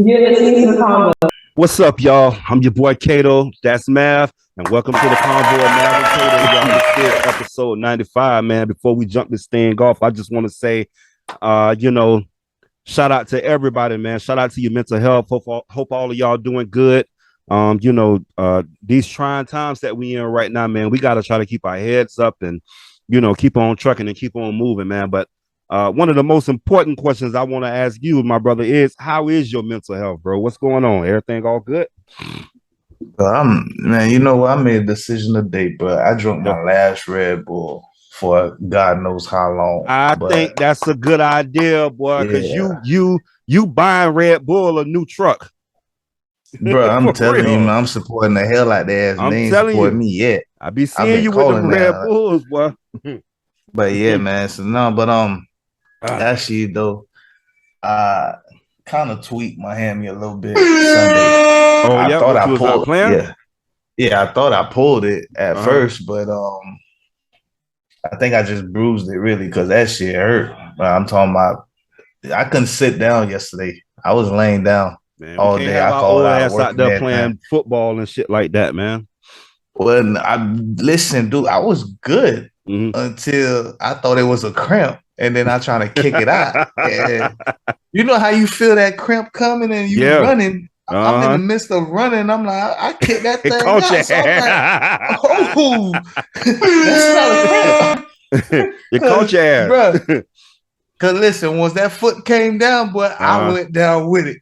You're listening to the Convo. What's up, y'all? I'm your boy Kato. That's Mav, and welcome to the Convo of Mav and Kato. Y'all, this is episode 95, man. Before we jump this thing off, I just want to say, shout out to everybody, man. Shout out to your mental health. Hope all of y'all doing good. These trying times that we in right now, man, we got to try to keep our heads up and, keep on trucking and keep on moving, man. But one of the most important questions I want to ask you, my brother, is how is your mental health, bro? What's going on? Everything all good? Man, you know what? I made a decision today, but I drank Yep. my last Red Bull for God knows how long. I think that's a good idea, boy, because you buying Red Bull a new truck. Bro, I'm For telling real. you, man, I'm supporting the hell out of their ass. I'm They ain't telling supporting you. me yet. I be I've seeing been you with them calling Red that. Bulls, boy. But yeah, man. So no, but actually though, I kind of tweaked my hammy a little bit Sunday. Oh I yeah, thought what I you was out pulled, playing? yeah, I thought I pulled it at Uh-huh. first, but I think I just bruised it really because that shit hurt. I'm talking about. I couldn't sit down yesterday. I was laying down Man, we all can't day. have I our called old out of ass work out and there everything. playing football and shit like that, man. Well, listen, dude, I was good Mhm. until I thought it was a cramp, and then I trying to kick it out. And you know how you feel that cramp coming and you Yeah. running. I'm in the midst of running. I'm like, I kicked that It thing caught out. So I'm like, oh, that's not a cramp. It caught your ass. Bro, because listen, once that foot came down, boy, I went down with it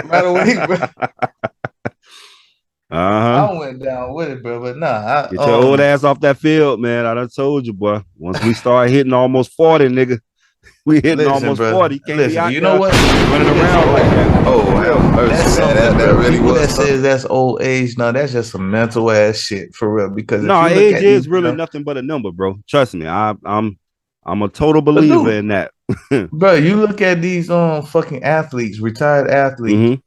right away, bro. I went down with it, bro. But nah, Get your old ass off that field, man. I done told you, boy. Once we start hitting almost 40, nigga, we hitting almost bro, 40. You can't be out you there know what? running around like that. Oh, wow. That really People was that says that's old age, no, that's just some mental ass shit for real. Because if No, you look age at is really nothing but a number, bro. Trust me. I'm a total but believer dude, in that. bro, you look at these fucking athletes, retired athletes,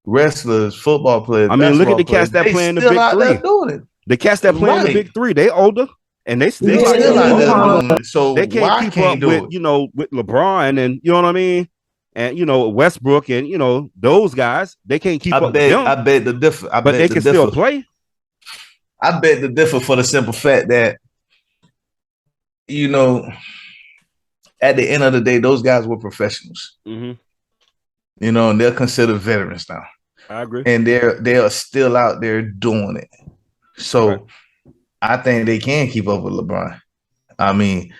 wrestlers, football players, I mean, look at the basketball cats that players, play in the they still big out there three. doing it. The cats that play in the big three, they older and they They still out still out there there balling. doing it. So They can't why keep can't up do with, it? with LeBron and you know what I mean? And Westbrook and those guys, they can't keep up with them. I bet the differ. But they can still play. I bet the differ for the simple fact that at the end of the day, those guys were professionals. Mm-hmm. And they're considered veterans now. I agree. And they are still out there doing it. So I think they can keep up with LeBron. I mean,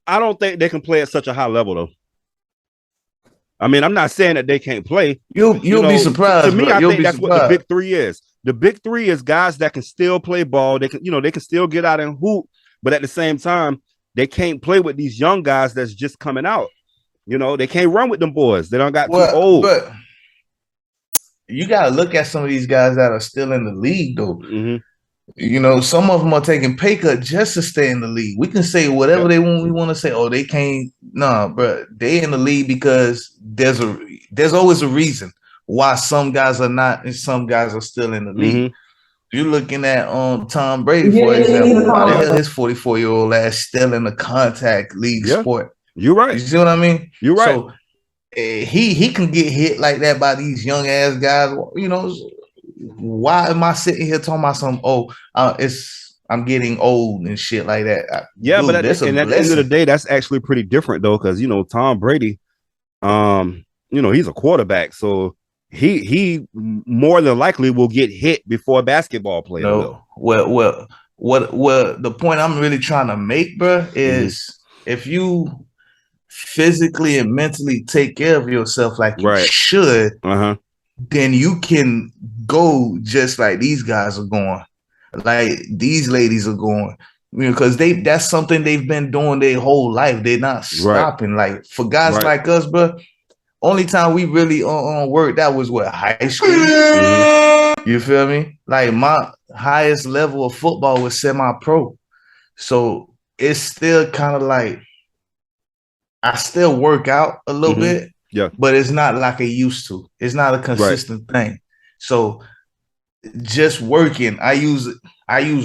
I don't think they can play at such a high level though. I mean, I'm not saying that they can't play. You'll be surprised. To me, bro. I think that's surprised. what the big three is. The big three is guys that can still play ball. They can, they can still get out and hoop, but at the same time, they can't play with these young guys that's just coming out. They can't run with them boys. They don't got too old. But you got to look at some of these guys that are still in the league, though. Mm-hmm. Some of them are taking pay cut just to stay in the league. We can say whatever they want. We want to say, oh, they can't. Nah, bro, they in the league because there's always a reason why some guys are not and some guys are still in the league. Mm-hmm. You're looking at Tom Brady, for example. Why the hell his 44-year-old ass still in the contact league sport? You're right. You see what I mean? You're right. So he can get hit like that by these young ass guys. Why am I sitting here talking about some? I'm getting old and shit like that. Yeah, dude, but at the end of the day, that's actually pretty different though, because Tom Brady, he's a quarterback, so he more than likely will get hit before a basketball player will. Well, the point I'm really trying to make, bro, is if you physically and mentally take care of yourself like you should, then you can go just like these guys are going, like these ladies are going, because that's something they've been doing their whole life. They're not stopping. Like for guys like us, bro, only time we really worked that was high school. You feel me? Like my highest level of football was semi-pro, so it's still kind of like I still work out a little bit. Yeah, but it's not like I used to. It's not a consistent thing. So just working, I use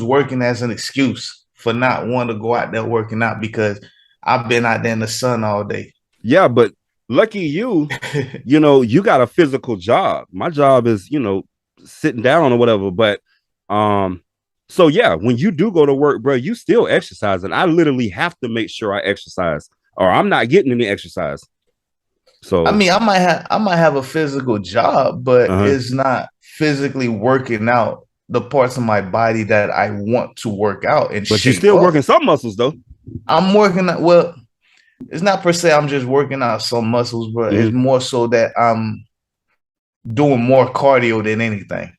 working as an excuse for not wanting to go out there working out because I've been out there in the sun all day. Yeah, but lucky you, you know, you got a physical job. My job is, you know, sitting down or whatever. But so yeah, when you do go to work, bro, you still exercise. And I literally have to make sure I exercise or I'm not getting any exercise. So I mean, I might have a physical job, but it's not physically working out the parts of my body that I want to work out and but you're still working some muscles though. I'm working well, it's not per se I'm just working out some muscles, but it's more so that I'm doing more cardio than anything.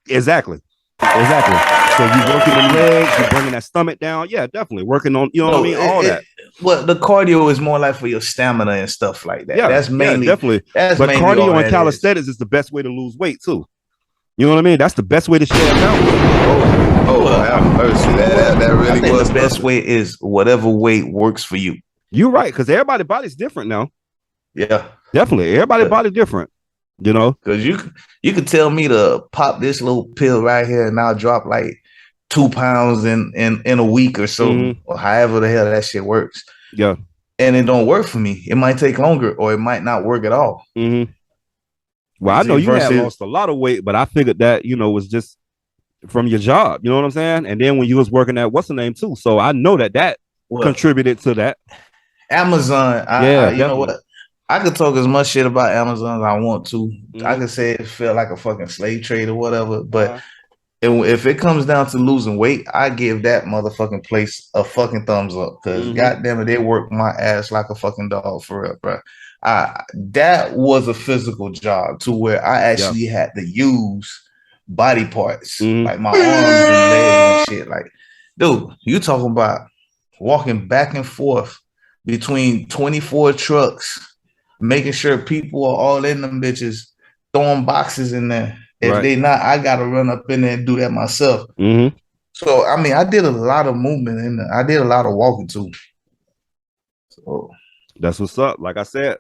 Exactly. So you're working the legs, you're bringing that stomach down. Yeah, definitely working on, you know what I mean? All that. Well, the cardio is more like for your stamina and stuff like that. Yeah, that's mainly definitely. But cardio and calisthenics is the best way to lose weight too. You know what I mean? That's the best way to share balance. That really was the best way is whatever weight works for you. You're right, because everybody's body's different now. Yeah, definitely. Everybody's body different. You know, because you could tell me to pop this little pill right here and I'll drop like 2 pounds in a week or so, or however the hell that shit works. Yeah, and it don't work for me. It might take longer, or it might not work at all. Well, I know you had lost a lot of weight, but I figured that, you know, was just from your job. You know what I'm saying? And then when you was working at what's the name too, so I know that contributed to that. Amazon. You know what? I could talk as much shit about Amazon as I want to. I could say it felt like a fucking slave trade or whatever, but if it comes down to losing weight, I give that motherfucking place a fucking thumbs up because goddamn it, they work my ass like a fucking dog for real, bro. That was a physical job to where I actually had to use body parts like my arms and legs and shit. Like, dude, you talking about walking back and forth between 24 trucks, making sure people are all in them bitches, throwing boxes in there. If they not, I gotta run up in there and do that myself. So I mean, I did a lot of movement and I did a lot of walking too. So that's what's up. Like I said,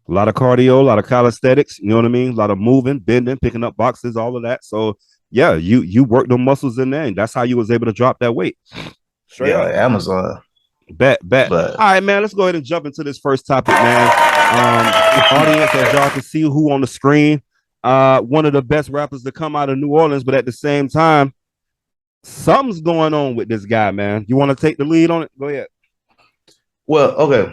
a lot of cardio, a lot of calisthenics. You know what I mean? A lot of moving, bending, picking up boxes, all of that. So yeah, you work the muscles in there, and that's how you was able to drop that weight. Straight up. Amazon. Bet. All right, man. Let's go ahead and jump into this first topic, man. Audience, as y'all can see who on the screen, one of the best rappers to come out of New Orleans, but at the same time, something's going on with this guy, man. You want to take the lead on it? Go ahead. Well, okay.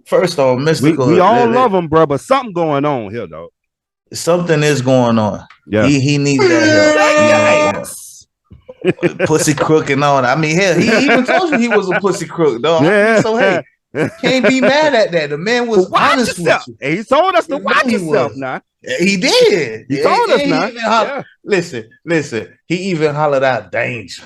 First off, Mystical. We all love him, bro, but something going on here, though. Something is going on. Yeah, he needs that help. Pussy crook and all that. I mean, hell, he even told you he was a pussy crook, though. Yeah. So hey, can't be mad at that. The man was honest with you. He told us to watch himself now. He did. He told us now. Listen. He even hollered out, "Danger."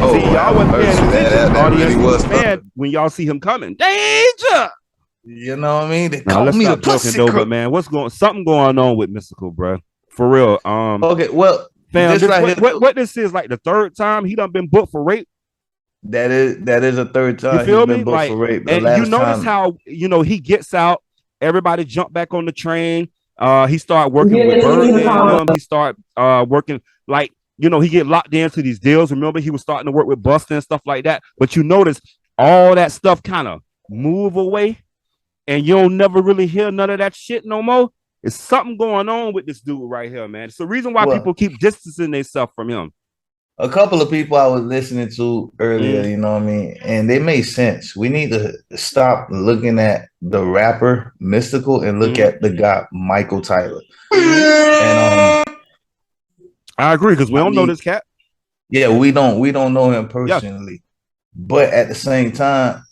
See, y'all wasn't paying attention. Audience was mad when y'all see him coming. Danger. You know what I mean? They called me the pussy crook. But man, something going on with Mystical, bro? For real. Okay, well, fam, what this is like the third time he done been booked for rape. That is a third time. You feel me? Like, and you notice how he gets out, everybody jump back on the train. He start working with Bird. He start working like he get locked into these deals. Remember, he was starting to work with Busta and stuff like that. But you notice all that stuff kind of move away, and you don't never really hear none of that shit no more. It's something going on with this dude right here, man. It's the reason why people keep distancing themselves from him. A couple of people I was listening to earlier, you know what I mean? And they made sense. We need to stop looking at the rapper Mystical and look at the guy Michael Tyler. And I agree, because we don't know this cat. Yeah, we don't know him personally. Yeah. But at the same time,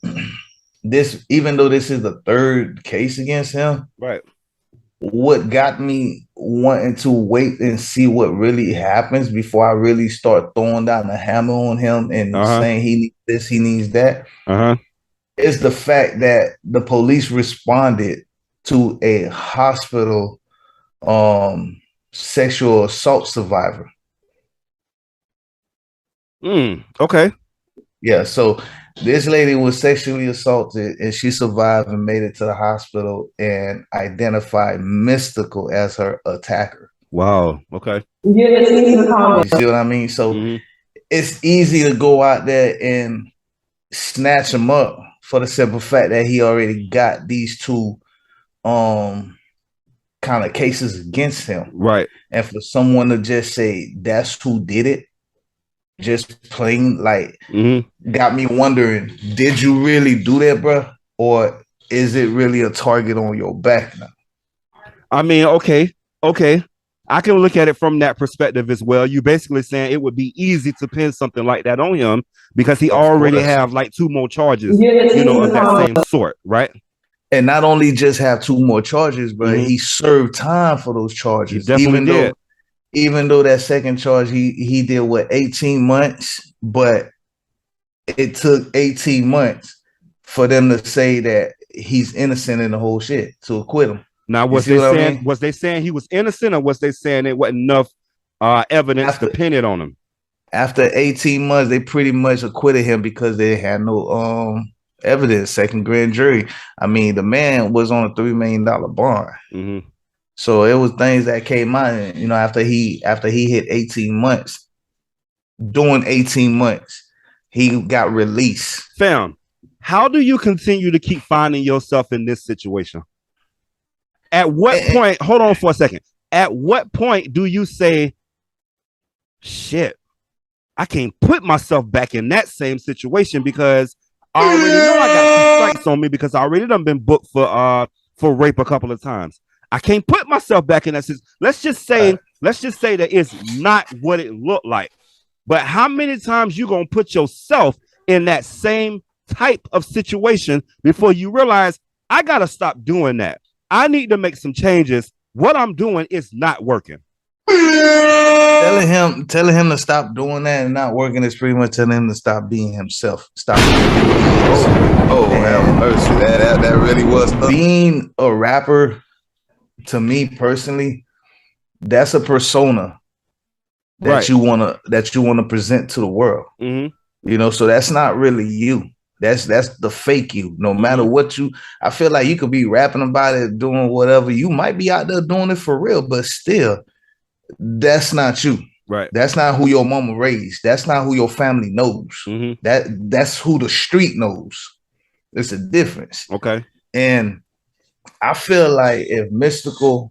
even though this is the third case against him, right? What got me wanting to wait and see what really happens before I really start throwing down the hammer on him and saying he needs this, he needs that, is the fact that the police responded to a hospital sexual assault survivor. Okay. Yeah, so this lady was sexually assaulted and she survived and made it to the hospital and identified Mystical as her attacker. Wow. Okay. You see what I mean? So it's easy to go out there and snatch him up for the simple fact that he already got these two kind of cases against him. Right. And for someone to just say that's who did it, just plain like got me wondering, did you really do that, bro? Or is it really a target on your back now? I mean, okay. I can look at it from that perspective as well. You basically saying it would be easy to pin something like that on him because he already have like 2 more charges, you know, of that same sort, right? And not only just have 2 more charges, but he served time for those charges. He definitely did. Even though that second charge he did what 18 months, but it took 18 months for them to say that he's innocent in the whole shit to acquit him. Now, was they saying he was innocent, or was they saying it wasn't enough evidence to pin it on him? After 18 months, they pretty much acquitted him because they had no evidence. Second grand jury. I mean, the man was on a $3 million bond. So it was things that came out, you know, after he hit 18 months. During 18 months, he got released. Fam, how do you continue to keep finding yourself in this situation? At what point, hold on for a second. At what point do you say, shit, I can't put myself back in that same situation because I already know I got 2 strikes on me because I already done been booked for rape a couple of times. I can't put myself back in that situation. Let's just say that it's not what it looked like. But how many times you gonna put yourself in that same type of situation before you realize I gotta stop doing that? I need to make some changes. What I'm doing is not working. Telling him to stop doing that and not working is pretty much telling him to stop being himself. Stop. That really was being a rapper. To me personally, that's a persona that you wanna present to the world. You know, so that's not really you. That's the fake you. No matter what I feel like you could be rapping about it, doing whatever. You might be out there doing it for real, but still, that's not you. Right. That's not who your mama raised. That's not who your family knows. That's who the street knows. It's a difference. Okay. And I feel like if Mystical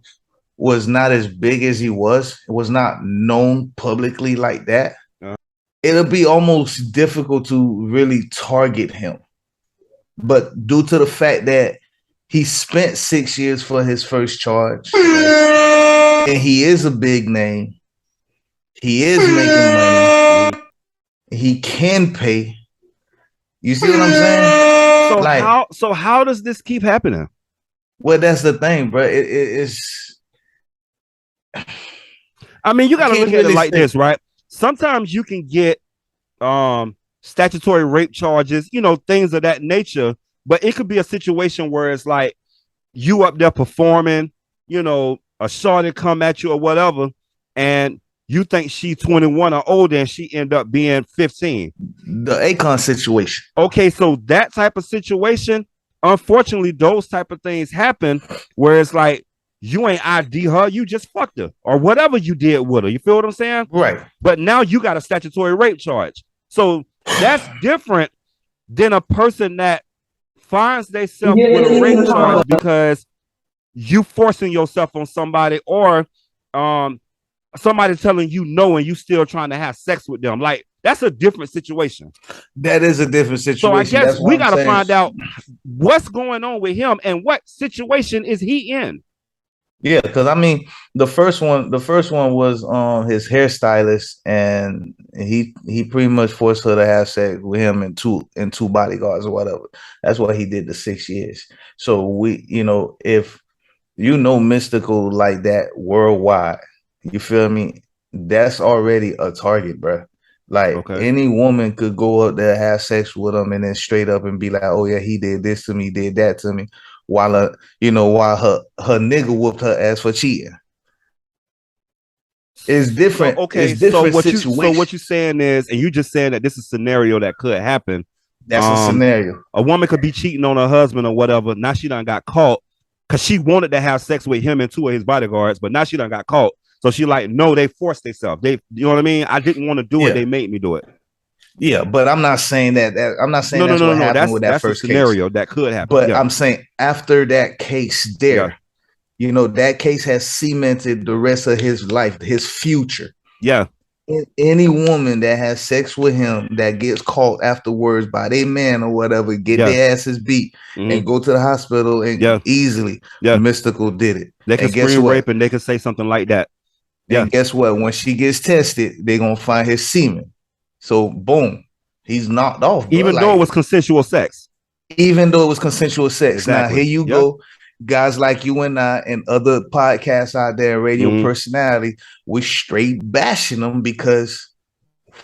was not as big as he was not known publicly like that, it'll be almost difficult to really target him. But due to the fact that he spent 6 years for his first charge, and he is a big name, he is making money, he can pay. You see what I'm saying? So how does this keep happening? Well, that's the thing, bro. It's. I mean, you got to look at it like this, right? Sometimes you can get statutory rape charges, you know, things of that nature, but it could be a situation where it's like you up there performing, you know, a shorty come at you or whatever, and you think she 21 or older and she end up being 15. The Akon situation. Okay, so that type of situation, unfortunately, those type of things happen where it's like you ain't ID her, you just fucked her or whatever you did with her. You feel what I'm saying? Right. But now you got a statutory rape charge. So that's different than a person that finds themselves with a rape charge because you forcing yourself on somebody or somebody telling you no and you still trying to have sex with them. Like, that's a different situation. That is a different situation. So I guess we got to find out what's going on with him and what situation is he in. Yeah, because I mean, the first one was his hairstylist, and he pretty much forced her to have sex with him and two bodyguards or whatever. That's why he did the 6 years. So we, you know, if you know Mystical like that worldwide, you feel me? That's already a target, bro. Like any woman could go up there, have sex with him, and then straight up and be like, "Oh yeah, he did this to me, did that to me," while her nigga whooped her ass for cheating. It's different. So, okay, it's different so what you're saying is, and you just saying that this is a scenario that could happen. That's a scenario. A woman could be cheating on her husband or whatever. Now she done got caught because she wanted to have sex with him and 2 of his bodyguards, but now she done got caught. So she like, no, they forced themselves. You know what I mean? I didn't want to do it. They made me do it. Yeah, but I'm not saying that. I'm not saying No. what happened with that That's a first case. scenario that could happen. But Yeah. I'm saying after that case there, that case has cemented the rest of his life, his future. Yeah. Any woman that has sex with him that gets caught afterwards by their man or whatever, get their asses beat and go to the hospital and easily. Mystical did it. They can scream rape and they can say something like that. Yeah. And guess what? When she gets tested, they're gonna find his semen. So boom, he's knocked off. Bro. Even though it was consensual sex. Even though it was consensual sex. Exactly. Now here you go. Guys like you and I and other podcasts out there, radio personality, we straight bashing them because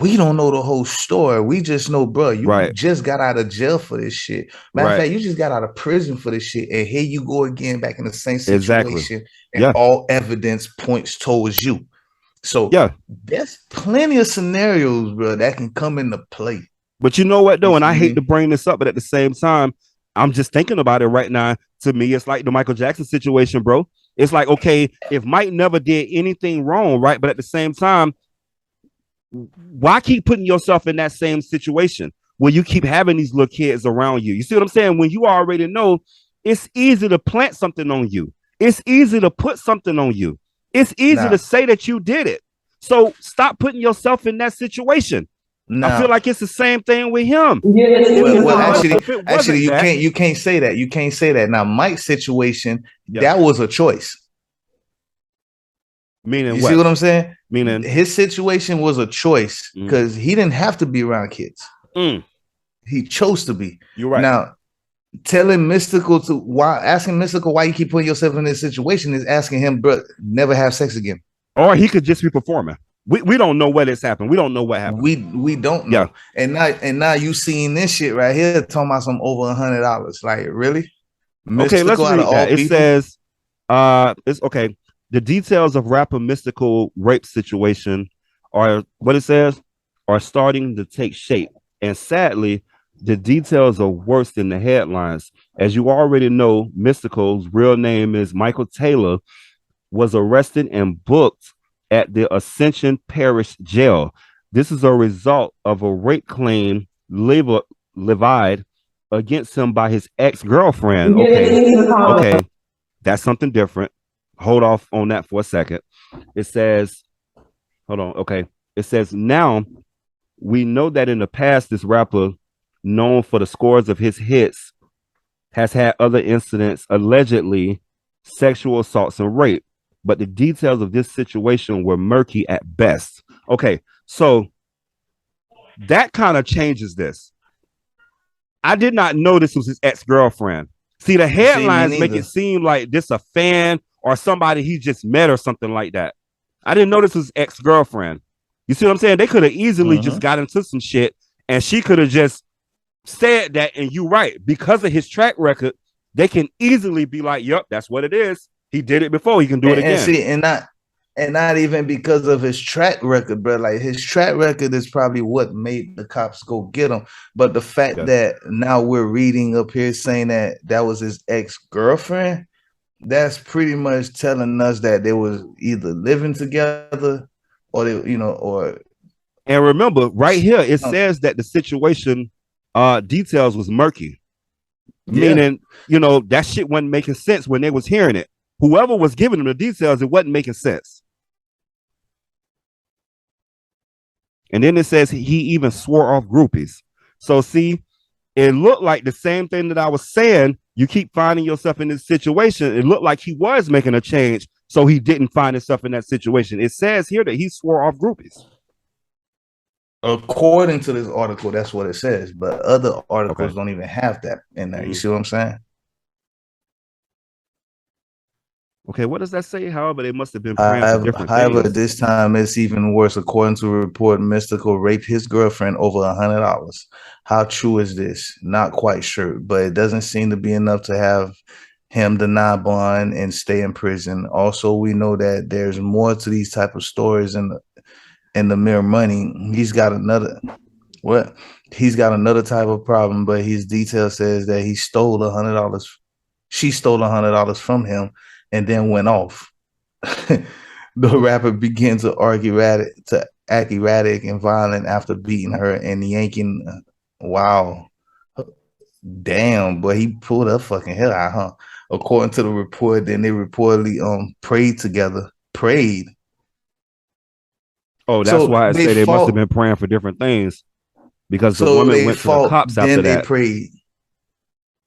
we don't know the whole story. We just know, bro, you just got out of jail for this shit. Matter of fact, you just got out of prison for this shit. And here you go again back in the same situation. And all evidence points towards you. So there's plenty of scenarios, bro, that can come into play. But you know what, though? And I hate to bring this up, but at the same time, I'm just thinking about it right now. To me, it's like the Michael Jackson situation, bro. It's like, okay, if Mike never did anything wrong, right? But at the same time, why keep putting yourself in that same situation where you keep having these little kids around you? You see what I'm saying? When you already know, it's easy to plant something on you. It's easy to put something on you. It's easy to say that you did it. So stop putting yourself in that situation. I feel like it's the same thing with him. Actually, you can't say that. You can't say that. Now, Mike's situation, that was a choice. Meaning, you see what I'm saying? Meaning, his situation was a choice because he didn't have to be around kids. He chose to be. You're right. Now, asking Mystical why you keep putting yourself in this situation is asking him, bro, never have sex again. Or he could just be performing. We don't know what has happened. We don't know what happened. We don't know. And now you seeing this shit right here talking about some over $100. Like, really? Mystical, okay, let's read that. It says it's okay. The details of rapper Mystical rape situation are starting to take shape. And sadly, the details are worse than the headlines. As you already know, Mystical's real name is Michael Taylor, was arrested and booked at the Ascension Parish Jail. This is a result of a rape claim levied against him by his ex-girlfriend. Okay, that's something different. Hold off on that for a second. It says, hold on. Okay, it says, now we know that in the past, this rapper, known for the scores of his hits, has had other incidents, allegedly sexual assaults and rape. But the details of this situation were murky at best. Okay, so that kind of changes this. I did not know this was his ex-girlfriend. See, the headlines make it seem like this a fan or somebody he just met or something like that. I didn't know this was ex-girlfriend. You see what I'm saying? They could have easily just got into some shit and she could have just said that, and you right. Because of his track record, they can easily be like, yep, that's what it is. He did it before. He can do it again. And see, and not even because of his track record, bro. Like, his track record is probably what made the cops go get him. But the fact that now we're reading up here saying that was his ex-girlfriend, that's pretty much telling us that they was either living together or they, or. And remember, right here it says that the situation details was murky, meaning that shit wasn't making sense when they was hearing it. Whoever was giving them the details, it wasn't making sense. And then it says he even swore off groupies. So see, it looked like the same thing that I was saying. You keep finding yourself in this situation. It looked like he was making a change, so he didn't find himself in that situation. It says here that he swore off groupies. According to this article, that's what it says. But other articles don't even have that in there. You see what I'm saying? Okay, what does that say? However, they must have been praying for different things. This time it's even worse. According to a report, Mystical raped his girlfriend over $100. How true is this? Not quite sure, but it doesn't seem to be enough to have him deny bond and stay in prison. Also, we know that there's more to these type of stories in the mere money. He's got another type of problem, but his detail says that he stole $100. She stole $100 from him and then went off. The rapper began to argue act erratic and violent after beating her and yanking. Wow. Damn, but he pulled her fucking hair out, huh? According to the report, then they reportedly prayed together. Prayed. Oh, that's So why I they say they must have fought. been praying for different things because the So woman they went to the fought, cops after then they that. prayed.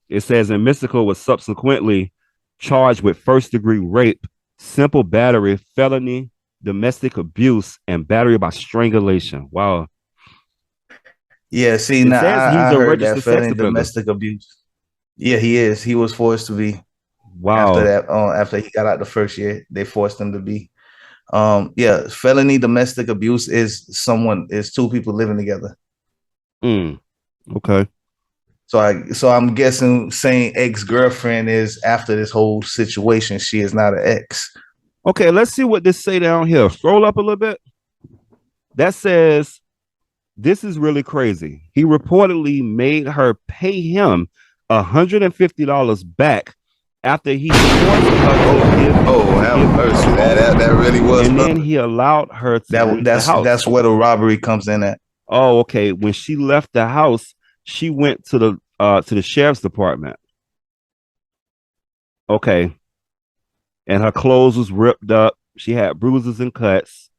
It says, and Mystical was subsequently charged with first-degree rape, simple battery, felony, domestic abuse, and battery by strangulation. Wow. Yeah, see, It now says he's I a heard that registered sex felony offender. domestic abuse. Yeah, he is. He was forced to be after Wow. that. After he got out the first year, they forced him to be. Yeah, felony domestic abuse is two people living together. Okay. So I'm guessing saying ex-girlfriend is after this whole situation. She is not an ex. Okay, let's see what this say down here. Scroll up a little bit. That says this is really crazy. He reportedly made her pay him $150 back after he forced her to give. Oh, have mercy! That really was. And then he allowed her to leave the house. That's where the robbery comes in at. Oh, okay. When she left the house, she went to the sheriff's department. Okay. And her clothes was ripped up. She had bruises and cuts.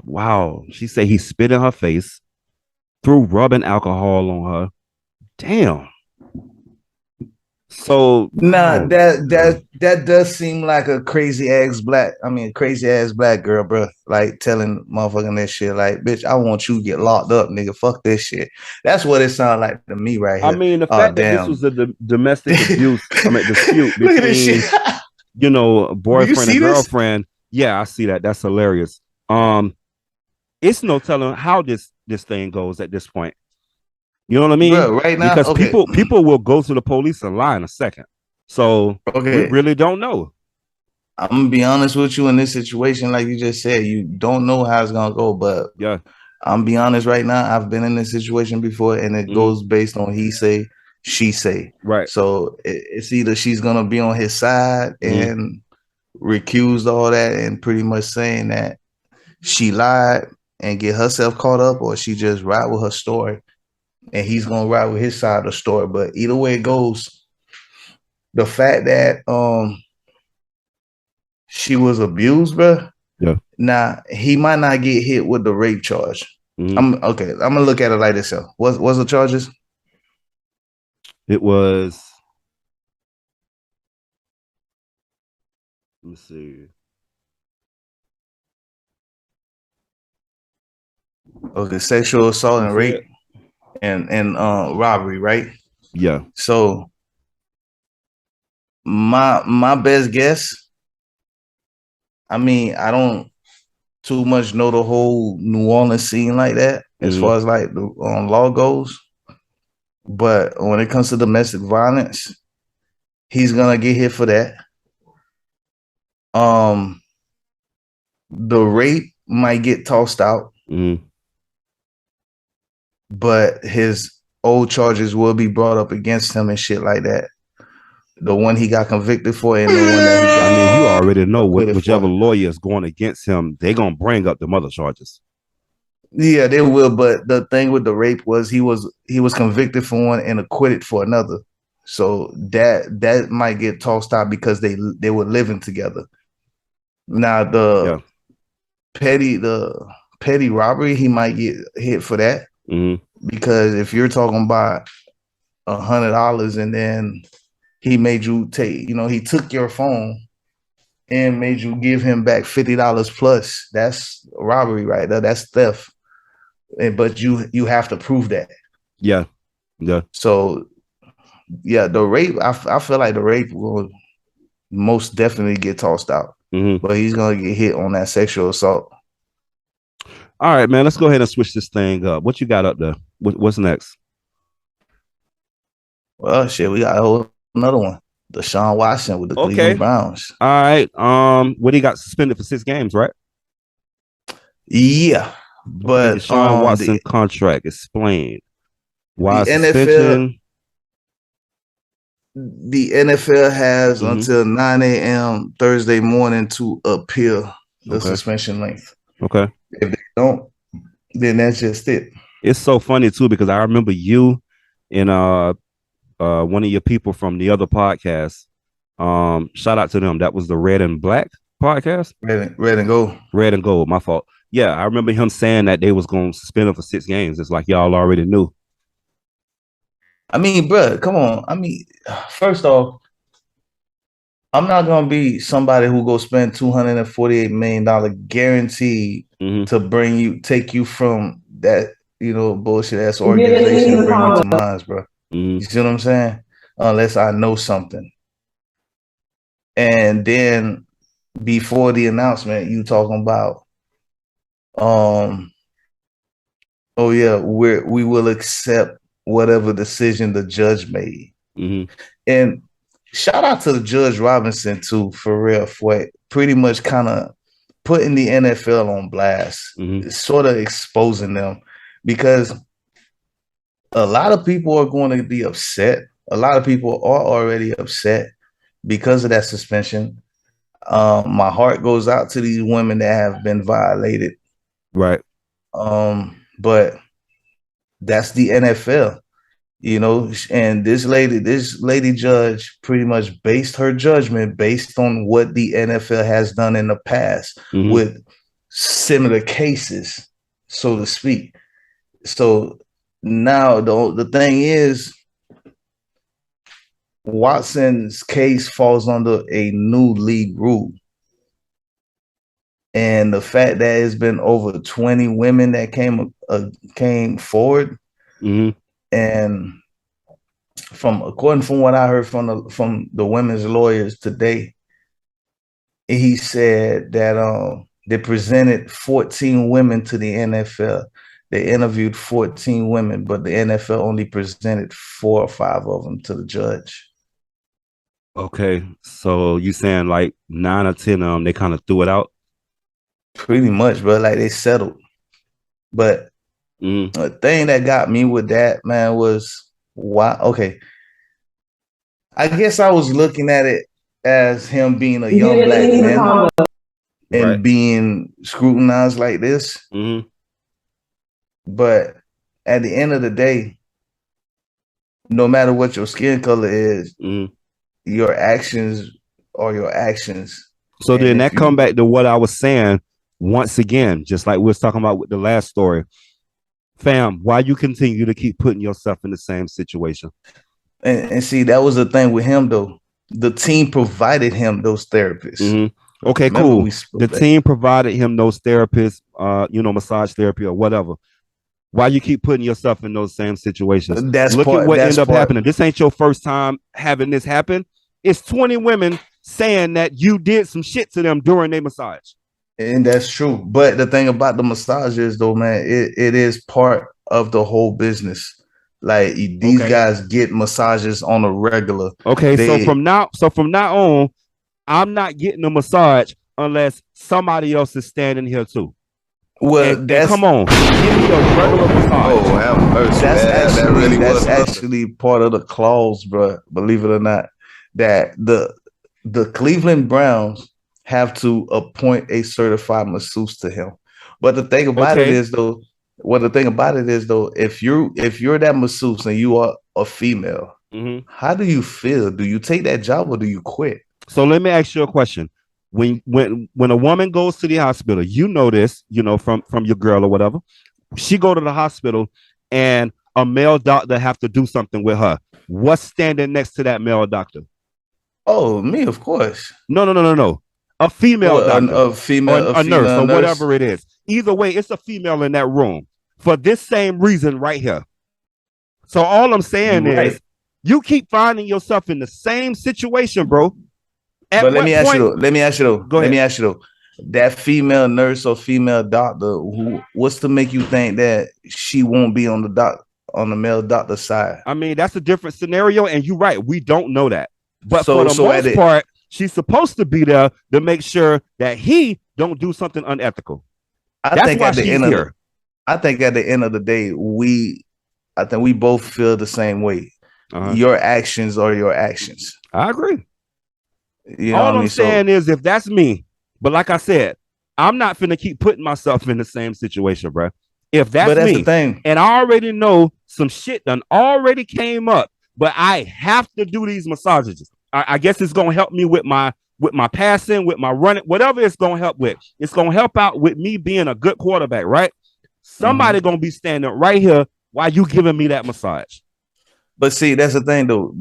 Wow. She said he spit in her face, threw rubbing alcohol on her. Damn. So Nah, that does seem like a crazy ass black girl, bro. Like telling motherfucking this shit, like, bitch, I want you to get locked up, nigga. Fuck this shit. That's what it sounds like to me right I here. mean, the Oh fact that this damn. was a domestic abuse, dispute Look at this shit. between, a Do you boyfriend see and this? girlfriend. Yeah, I see that. That's hilarious. It's no telling how this thing goes at this point. You know what I mean? Bro, right now, Because okay. people will go to the police and lie in a second. So we Okay. really don't know. I'm gonna be honest with you in this situation, like you just said, you don't know how it's gonna go, but Yeah. I'm be honest right now. I've been in this situation before, and it goes based on he say, she say. Right. So it's either she's gonna be on his side and recuse all that, and pretty much saying that she lied and get herself caught up, or she just ride with her story, and he's gonna ride with his side of the story. But either way it goes, the fact that she was abused, bro. Yeah. Now he might not get hit with the rape charge. I'm okay. I'm gonna look at it like this. What's the charges? It was. Let me see. Okay, sexual assault and rape and robbery, right? Yeah. So my best guess. I mean, I don't too much know the whole New Orleans scene like that as far as like the law goes. But when it comes to domestic violence, he's gonna get hit for that. The rape might get tossed out, but his old charges will be brought up against him and shit like that. The one he got convicted for and the one that he got. I mean, you already know whichever lawyer is going against him, they're gonna bring up the mother charges. Yeah, they will. But the thing with the rape was he was convicted for one and acquitted for another. So that might get tossed out because they were living together. Now the petty robbery, he might get hit for that because if you're talking about $100 and then he made you take, he took your phone and made you give him back $50 plus, that's robbery right there. That's theft. But you have to prove that. Yeah. So yeah, the rape, I feel like the rape will most definitely get tossed out. But he's gonna get hit on that sexual assault. All right, man. Let's go ahead and switch this thing up. What you got up there? What's next? Well, shit, we got another one. Deshaun Watson with the Cleveland Browns. All right. What he got suspended for 6 games, right? Yeah. But Deshaun Watson contract explained. Why the suspension? The NFL has until 9 a.m. Thursday morning to appeal. the suspension length. Okay. If they don't, then that's just it. It's so funny too because I remember you and one of your people from the other podcast. Shout out to them. That was the Red and Black podcast. Red and Gold. Red and Gold. My fault. Yeah, I remember him saying that they was going to suspend him for 6 games. It's like y'all already knew. I mean, bro, come on. I mean, first off, I'm not gonna be somebody who go spend $248 million guaranteed to take you from that, bullshit ass organization and bring you to mine, bro. You see what I'm saying? Unless I know something. And then before the announcement, you talking about, oh yeah, we will accept whatever decision the judge made. And shout out to the Judge Robinson too, for real, for pretty much kind of putting the NFL on blast, sort of exposing them, because a lot of people are going to be upset. A lot of people are already upset because of that suspension. My heart goes out to these women that have been violated. Right. But that's the NFL. And this lady judge pretty much based her judgment based on what the NFL has done in the past with similar cases, so to speak. So now the thing is, Watson's case falls under a new league rule. And the fact that it's been over 20 women that came forward, and according from what I heard from the women's lawyers today, he said that they presented 14 women to the NFL. They interviewed 14 women, but the NFL only presented 4 or 5 of them to the judge. Okay, so you saying like 9 or 10 of them, they kind of threw it out? Pretty much, bro. Like they settled. But the thing that got me with that, man, was why? Okay, I guess I was looking at it as him being a young black man and being scrutinized like this. But at the end of the day, no matter what your skin color is, your actions are your actions. So then that come back to what I was saying once again, just like we was talking about with the last story. Fam, why you continue to keep putting yourself in the same situation? And see, that was the thing with him, though. The team provided him those therapists. Okay, remember, cool. The team provided him those therapists, massage therapy or whatever. Why you keep putting yourself in those same situations? Look at what ended up happening. This ain't your first time having this happen. It's 20 women saying that you did some shit to them during their massage. And that's true. But the thing about the massage is, though, man, it is part of the whole business. Like these guys get massages on a regular. Okay, so from now on, I'm not getting a massage unless somebody else is standing here too. Well, and come on, give me a regular massage. Oh, have mercy. That's actually part of the clause, bro. Believe it or not, that the Cleveland Browns have to appoint a certified masseuse to him. But the thing about it is, though, if you're that masseuse and you are a female, how do you feel? Do you take that job or do you quit? So let me ask you a question. When a woman goes to the hospital, you know this, from your girl or whatever, she go to the hospital and a male doctor have to do something with her. What's standing next to that male doctor? Oh, me, of course. No. A female doctor, a nurse, or whatever it is. Either way, it's a female in that room for this same reason right here. So all I'm saying is, you keep finding yourself in the same situation, bro. But let me ask you though. That female nurse or female doctor, what's to make you think that she won't be on the male doctor side? I mean, that's a different scenario, and you're right. We don't know that, but for the most part, she's supposed to be there to make sure that he don't do something unethical. I think at the end of the day, I think we both feel the same way. Your actions are your actions. I agree. All I'm saying is, if that's me, but like I said, I'm not finna keep putting myself in the same situation, bro. If that's But that's the me, thing. and I already know some shit done already came up, but I have to do these massages. I guess it's gonna help me with my passing, with my running, whatever it's gonna help with. It's gonna help out with me being a good quarterback, right? Somebody gonna be standing right here while you giving me that massage. But see, that's the thing though,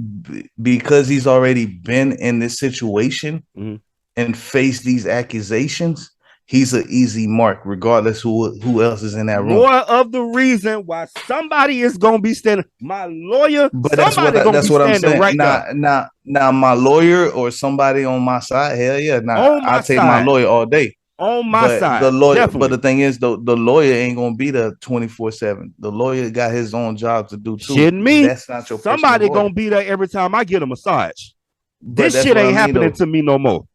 because he's already been in this situation and faced these accusations. He's an easy mark, regardless who else is in that room. More of the reason why somebody is gonna be standing. My lawyer, but somebody gonna be I'm standing saying. right there. Now, my lawyer or somebody on my side, hell yeah, I take my lawyer all day. On my side, the lawyer, definitely. but the thing is, though, the lawyer ain't gonna be there 24/7. The lawyer got his own job to do too. Shitting me. That's not your somebody gonna be there every time I get a massage. But this shit ain't happening to me no more.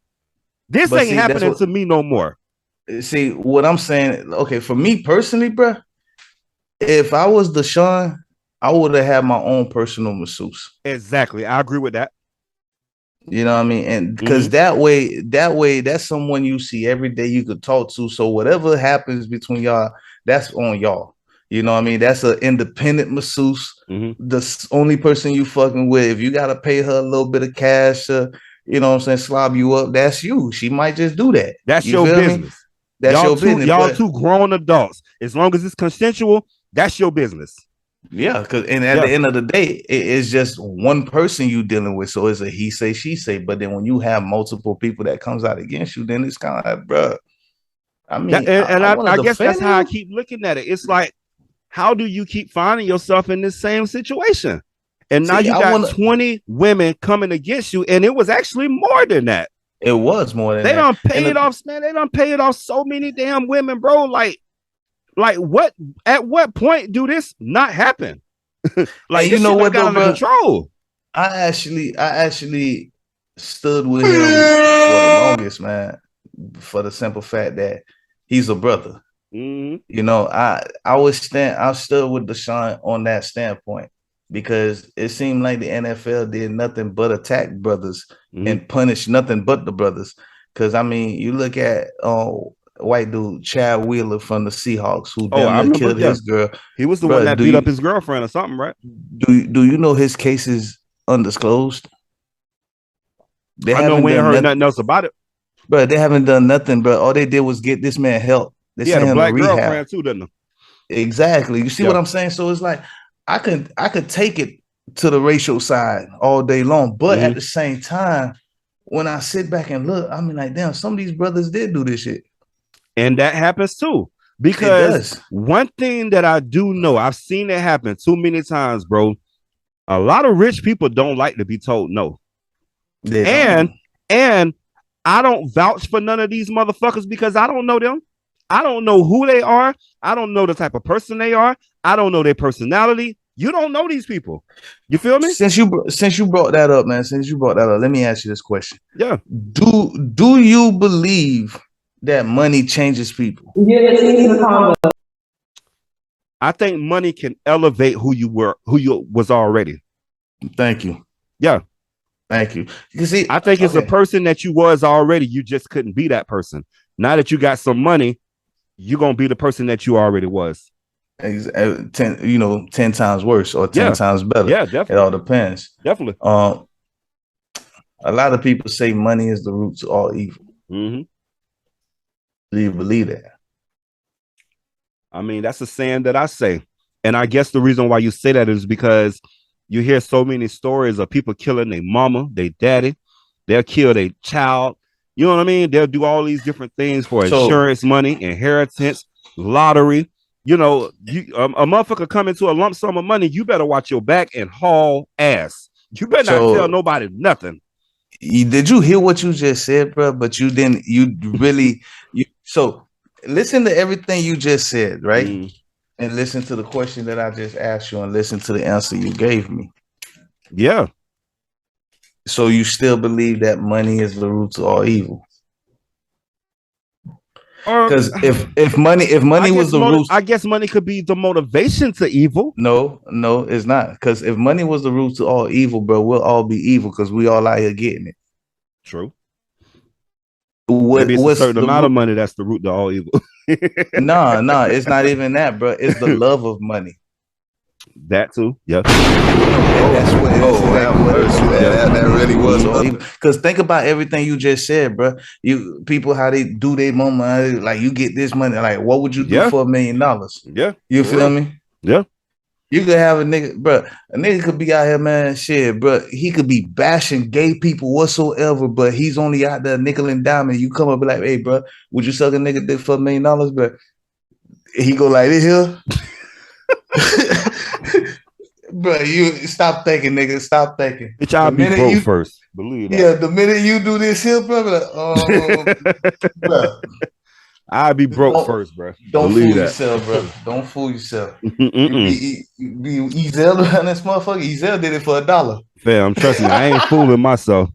This ain't happening to me no more. See what I'm saying? Okay, for me personally, bro, if I was Deshaun, I would have had my own personal masseuse. Exactly, I agree with that. You know what I mean? And because that way, that's someone you see every day you could talk to. So whatever happens between y'all, that's on y'all. You know what I mean? That's an independent masseuse. The only person you fucking with. If you gotta pay her a little bit of cash, you know what I'm saying, slob you up, that's you. She might just do that. That's your business. Me? That's your business. Y'all two grown adults. As long as it's consensual, that's your business. Yeah, because at the end of the day, it's just one person you dealing with. So it's a he say, she say. But then when you have multiple people that comes out against you, then it's kind of like, bro. I mean, I guess that's how I keep looking at it. It's like, how do you keep finding yourself in this same situation? And now you got 20 women coming against you, and it was actually more than that. It was more than that. They done paid off, man. They done paid off so many damn women, bro. Like what? At what point do this not happen? Like, you know what, though, bro? Control. I actually stood with him for the longest, man. For the simple fact that he's a brother. You know, I stood with Deshaun on that standpoint because it seemed like the NFL did nothing but attack brothers and punish nothing but the brothers. Because I mean, you look at white dude Chad Wheeler from the Seahawks who killed his girl. He was the one that beat up his girlfriend or something, right? Do you know his case is undisclosed? I know we ain't heard nothing else about it. But they haven't done nothing, bro. All they did was get this man help. They had a black girlfriend too, didn't they? Exactly. You see what I'm saying? So it's like I could take it to the racial side all day long, but at the same time, when I sit back and look, I mean, like, damn, some of these brothers did do this shit. And that happens too. Because one thing that I do know, I've seen it happen too many times, bro. A lot of rich people don't like to be told no. And I don't vouch for none of these motherfuckers because I don't know them. I don't know who they are. I don't know the type of person they are. I don't know their personality. You don't know these people. You feel me? Since you brought that up, man. Let me ask you this question. Yeah. Do you believe that money changes people? I think money can elevate who you was already. Thank you. Yeah. Thank you. You see, I think it's a person that you was already. You just couldn't be that person. Now that you got some money, you're gonna be the person that you already was. 10 times worse or 10 times better. Yeah, definitely. It all depends. Definitely. A lot of people say money is the root to all evil. Do you believe that? I mean, that's a saying that I say. And I guess the reason why you say that is because you hear so many stories of people killing their mama, their daddy. They'll kill their child. You know what I mean? They'll do all these different things for insurance money, inheritance, lottery. You know, a motherfucker come into a lump sum of money, you better watch your back and haul ass. You better not tell nobody nothing. Did you hear what you just said, bro? But you didn't. So listen to everything you just said, right? And listen to the question that I just asked you, and listen to the answer you gave me. Yeah. So you still believe that money is the root to all evil? Because if money was the root, I guess money could be the motivation to evil. No, it's not. Because if money was the root to all evil, bro, we'll all be evil because we all out here getting it. True. Maybe it's a What's certain the amount of root? money that's the root to all evil. No, it's not even that, bro. It's the love of money. That too, yeah. That's what it is. Exactly what it is. That really was. Because think about everything you just said, bro. You people how they do their money, like you get this money. Like, what would you do for $1 million? Yeah, you feel me? Yeah. You could have a nigga, bro. A nigga could be out here, man. Shit, bro. He could be bashing gay people whatsoever, but he's only out there nickel and diamond. You come up and be like, hey, bro, would you suck a nigga dick for $1 million, bro? He go like this here. Bro, you stop thinking, nigga. Stop thinking. Bitch, I'll be broke first. Believe that. Yeah, the minute you do this here, bro, like, bro. I'll be broke first, bro. Don't fool yourself, bro. Don't fool yourself. You be Ezel around this motherfucker. Ezel did it for $1. Fam, trust me, I ain't fooling myself.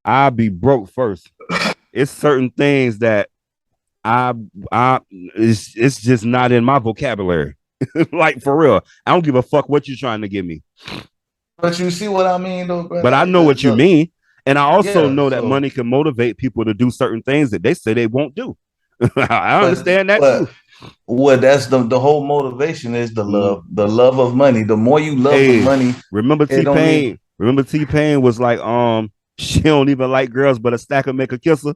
I'll be broke first. It's certain things that it's just not in my vocabulary. Like, for real. I don't give a fuck what you're trying to give me. But you see what I mean, though, bro? But I know what you mean. And I also know that money can motivate people to do certain things that they say they won't do. I understand that too. Well, that's the whole motivation is the love of money. The more you love the money. Remember T-Pain? Remember T-Pain was like, she don't even like girls, but a stacker make her kiss her.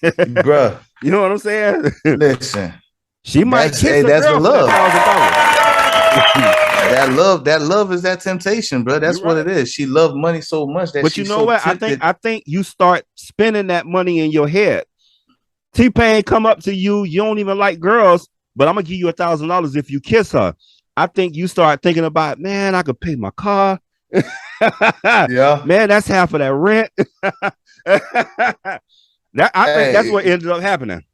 Bruh. You know what I'm saying? Listen. She might kiss that's the love. That love is that temptation, bro. That's what it is. She loved money so much that. But you know what? I think you start spending that money in your head. T-Pain come up to you. You don't even like girls, but I'm gonna give you $1,000 if you kiss her. I think you start thinking about, man, I could pay my car. Yeah, man, that's half of that rent. I think that's what ended up happening.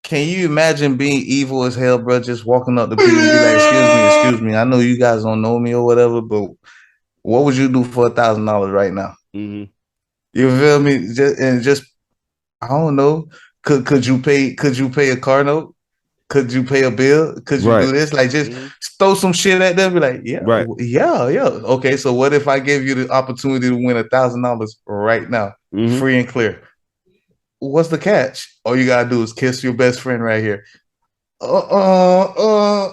Can you imagine being evil as hell, bro? Just walking up to people and be like, excuse me. I know you guys don't know me or whatever, but what would you do for $1,000 right now? Mm-hmm. You feel me? Just I don't know. Could you pay a car note? Could you pay a bill? Could you do this? Like, just throw some shit at them. Be like, yeah. Okay, so what if I gave you the opportunity to win $1,000 right now, free and clear? What's the catch? All you gotta do is kiss your best friend right here. Man,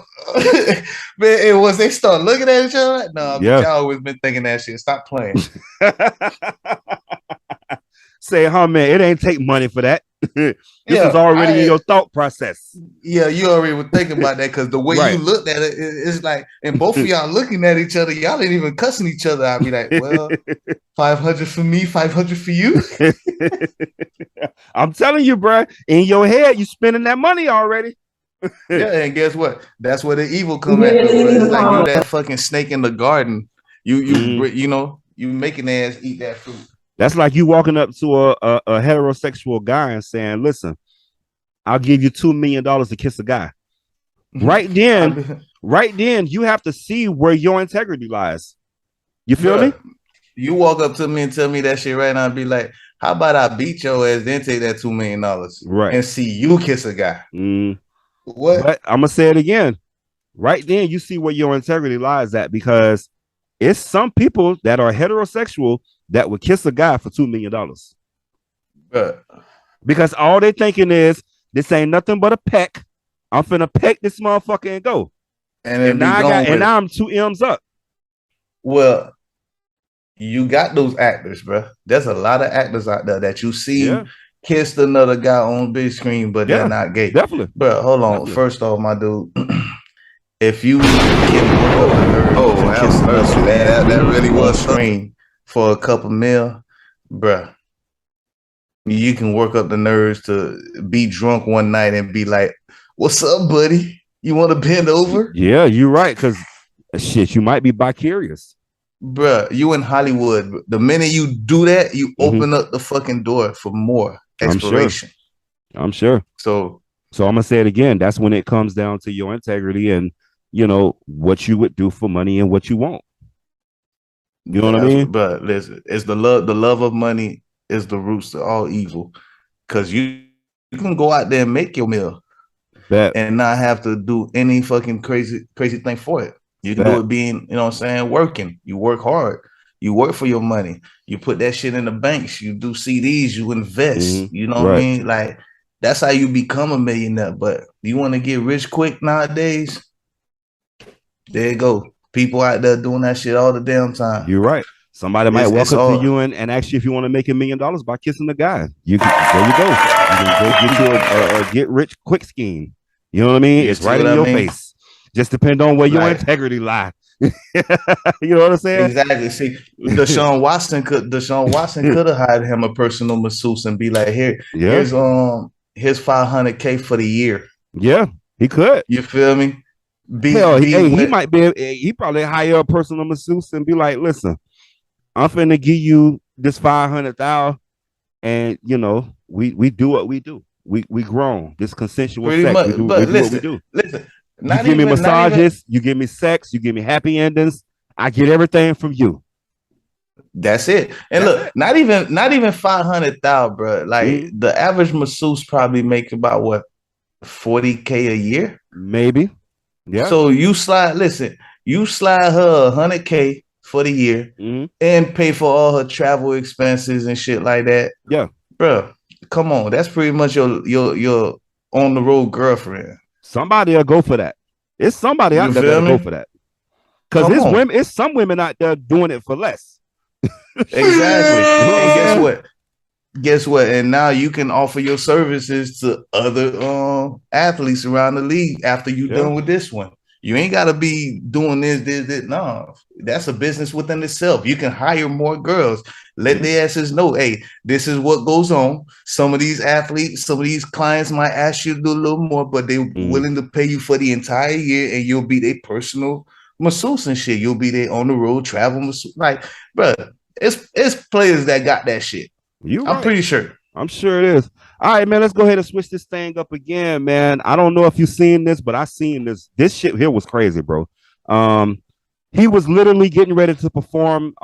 and once they start looking at each other, no, y'all always been thinking that shit. Stop playing. Say, man, it ain't take money for that. This was already in your thought process. Yeah, you already were thinking about that because the way you looked at it, it's like, and both of y'all looking at each other, y'all ain't even cussing each other. I'd be like, well, 500 for me, 500 for you. I'm telling you, bro, in your head, you spending that money already. Yeah, and guess what? That's where the evil come at. It's like you that fucking snake in the garden. You know, you making ass eat that fruit. That's like you walking up to a heterosexual guy and saying, listen, I'll give you $2 million to kiss a guy. Right then, you have to see where your integrity lies. You feel me? You walk up to me and tell me that shit right now and be like, how about I beat your ass, then take that $2 million and see you kiss a guy? What? But I'm going to say it again. Right then, you see where your integrity lies at, because it's some people that are heterosexual that would kiss a guy for $2 million. Because all they thinking is, this ain't nothing but a peck. I'm finna peck this motherfucker and go. And now I'm 2 M's up. Well, you got those actors, bro. There's a lot of actors out there that you see kissed another guy on big screen, but they're not gay. Definitely. Bro, hold on. Definitely. First off, my dude, if you can kiss that really was screen for a couple mil, bruh, you can work up the nerves to be drunk one night and be like, what's up, buddy? You want to bend over? Yeah, you're right, because shit, you might be vicarious. Bruh, you in Hollywood. The minute you do that, you open up the fucking door for more exploration. I'm sure. So I'm going to say it again. That's when it comes down to your integrity and, you know, what you would do for money and what you won't. You know what I mean? But listen, it's the love of money is the roots of all evil. Because you can go out there and make your meal and not have to do any fucking crazy thing for it. You can do it being, you know what I'm saying, working. You work hard. You work for your money. You put that shit in the banks. You do CDs. You invest. You know what I mean? Like that's how you become a millionaire. But you want to get rich quick nowadays? There you go. People out there doing that shit all the damn time. You're right. Somebody might walk up to you and ask you if you want to make $1 million by kissing the guy. There you go. You can go get you a get rich quick scheme. You know what I mean? It's right in your face. Just depend on where your integrity lie. You know what I'm saying? Exactly. See, Deshaun Watson could have hired him a personal masseuse and be like, here's $500K for the year. Yeah, he could. You feel me? He probably hire a personal masseuse and be like, listen, I'm finna give you this 500,000, and you know, we do what we do. We grown. This consensual pretty sex. Much, we do what we do. Listen, you give me massages, you give me sex, you give me happy endings. I get everything from you. That's it. And look, not even 500,000, bro. Like the average masseuse probably make about what, 40K a year, maybe. Yeah. So you slide her 100K for the year and pay for all her travel expenses and shit like that. Yeah, bro. Come on, that's pretty much your on the road girlfriend. Somebody will go for that. It's somebody out there that'll go for that. Because it's some women out there doing it for less. Exactly. And guess what? And now you can offer your services to other athletes around the league after you're done with this one. You ain't got to be doing this. No, that's a business within itself. You can hire more girls. Let the asses know, hey, this is what goes on. Some of these athletes, some of these clients might ask you to do a little more, but they're willing to pay you for the entire year, and you'll be their personal masseuse and shit. You'll be there on the road, travel masseuse. Like, bro, it's players that got that shit. I'm pretty sure. I'm sure it is. All right, man, let's go ahead and switch this thing up again, man. I don't know if you've seen this, but I seen this. This shit here was crazy, bro. He was literally getting ready to perform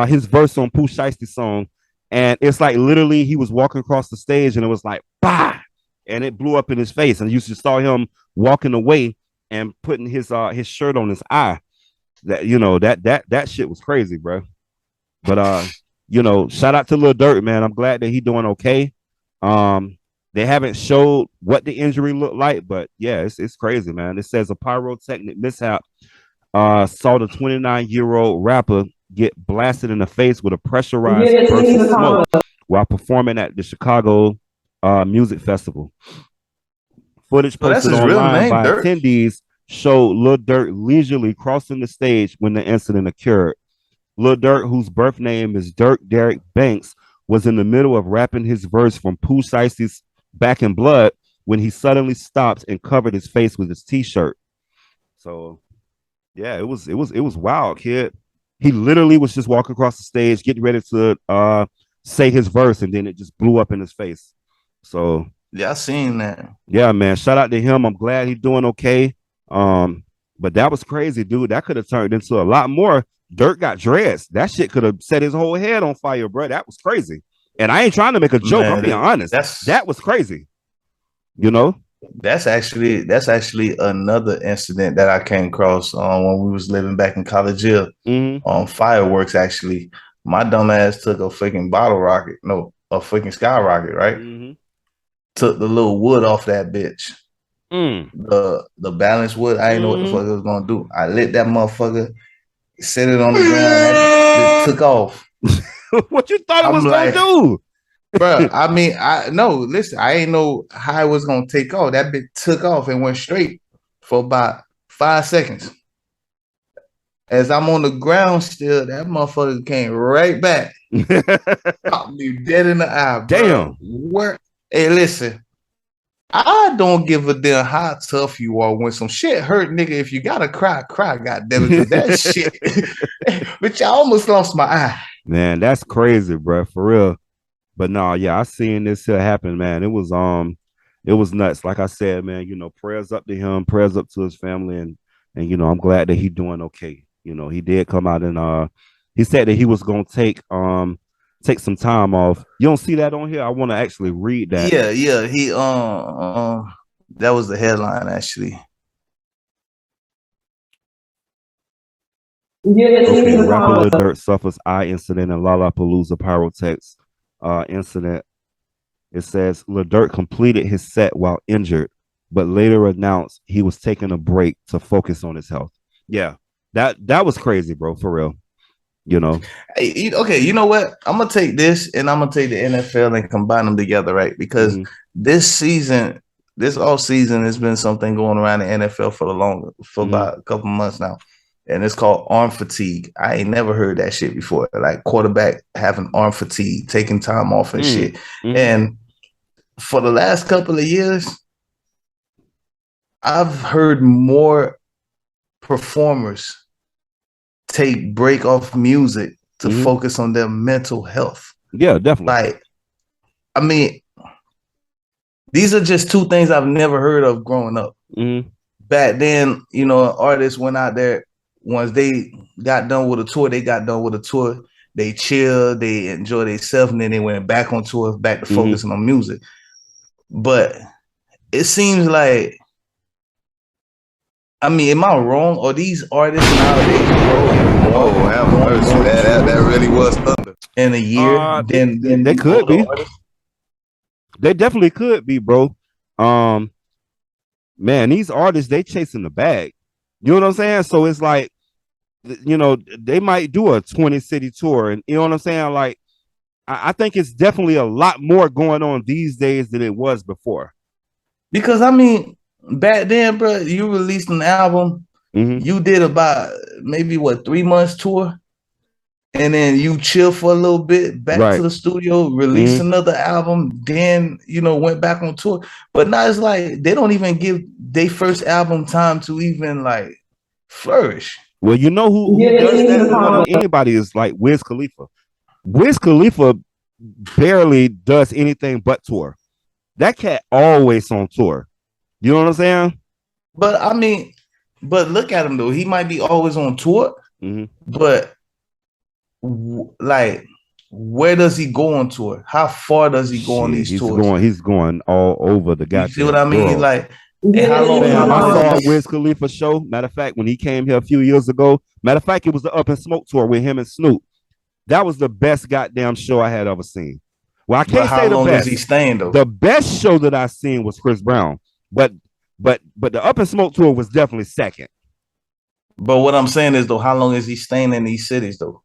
his verse on Pooh Shiesty's song, and it's like literally he was walking across the stage and it was like bah, and it blew up in his face, and you just saw him walking away and putting his shirt on his eye. That shit was crazy, bro. But shout out to Lil Durk, man. I'm glad that he's doing okay. They haven't showed what the injury looked like, but yeah, it's crazy, man. It says a pyrotechnic mishap saw the 29-year-old rapper get blasted in the face with a pressurized burst of smoke while performing at the Chicago Music Festival. Footage posted online by attendees showed Lil Durk leisurely crossing the stage when the incident occurred. Lil Durk, whose birth name is Dirk Derek Banks, was in the middle of rapping his verse from Pooh Shiesty's Back in Blood when he suddenly stopped and covered his face with his t-shirt. So, yeah, it was wild, kid. He literally was just walking across the stage, getting ready to say his verse, and then it just blew up in his face. So, yeah, I seen that. Yeah, man. Shout out to him. I'm glad he's doing okay. But that was crazy, dude. That could have turned into a lot more. Dirk got dreads. That shit could have set his whole head on fire, bro. That was crazy. And I ain't trying to make a joke. I'm being honest. That was crazy. You know? That's actually another incident that I came across when we was living back in College Hill. On fireworks, actually. My dumb ass took a freaking a freaking skyrocket, right? Took the little wood off that bitch. The balance wood. I didn't know what the fuck it was gonna do. I lit that motherfucker, set it on the ground, that took off. What you thought it was gonna do? Bro, I mean, I ain't know how it was gonna take off. That bitch took off and went straight for about 5 seconds. As I'm on the ground still, that motherfucker came right back. Popped me dead in the eye, bro. Damn. Hey, listen, I don't give a damn how tough you are. When some shit hurt, nigga, if you gotta cry, goddamn it, that shit. But I almost lost my eye. Man, that's crazy, bro, for real. But no, yeah, I seen this here happen, man. It was nuts. Like I said, man, prayers up to him, prayers up to his family, and I'm glad that he's doing okay. He did come out and he said that he was gonna take some time off. You don't see that on here? I want to actually read that. Yeah. He that was the headline actually. Okay, rapper Lil Durk suffers eye incident in Lollapalooza Pyrotex incident. It says Lil Durk completed his set while injured, but later announced he was taking a break to focus on his health. Yeah, that was crazy, bro. For real, you know. Hey, okay, you know what? I'm gonna take this and I'm gonna take the NFL and combine them together, right? Because this season, this off season, has been something going around the NFL for about a couple months now, and it's called arm fatigue. I ain't never heard that shit before. Like quarterback having arm fatigue, taking time off and shit. And for the last couple of years, I've heard more performers take break off music to focus on their mental health. Yeah, definitely. Like, I mean, these are just two things I've never heard of growing up. Back then, you know, artists went out there. Once they got done with a tour, They chilled, they enjoyed themselves, and then they went back on tour, back to focusing on music. But it seems like, I mean, am I wrong? Or these artists nowadays, that really was thunder. In a year, then they could be. They definitely could be, bro. Man, these artists, they chasing the bag. You know what I'm saying? So it's like, you know, they might do a 20-city tour, and you know what I'm saying? Like, I think it's definitely a lot more going on these days than it was before. Because I mean, back then, bro, you released an album, you did about maybe 3 months tour, and then you chill for a little bit, back to the studio, release another album, then, you know, went back on tour. But now it's like they don't even give their first album time to even like flourish. Well, you know who does that more than anybody is like Wiz Khalifa. Wiz Khalifa barely does anything but tour. That cat always on tour. You know what I'm saying? But I mean, but look at him though. He might be always on tour, but like, where does he go on tour? How far does he go on these tours? He's going all over the goddamn. You see what I mean? World. Like, how long? I saw Wiz Khalifa show. Matter of fact, when he came here a few years ago. Matter of fact, it was the Up and Smoke tour with him and Snoop. That was the best goddamn show I had ever seen. Well, I can't say the best. How long is he staying though? The best show that I seen was Chris Brown, but the Up and Smoke tour was definitely second. But what I'm saying is though, how long is he staying in these cities though?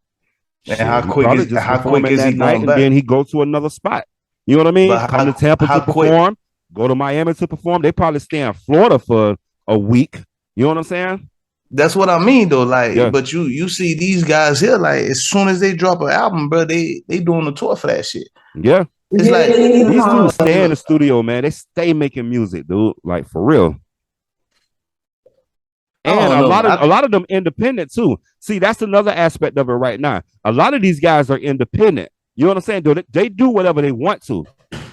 And how quick is he going back? And then he go to another spot. You know what I mean? Come to Tampa to perform, go to Miami to perform. They probably stay in Florida for a week. You know what I'm saying? That's what I mean though. Like, but you see these guys here, like, as soon as they drop an album, bro, they doing a tour for that shit. Yeah. It's like these dudes stay in the studio, man. They stay making music, dude. Like, for real. And a lot of them independent too. See, that's another aspect of it right now. A lot of these guys are independent. You know what I'm saying? They do whatever they want to.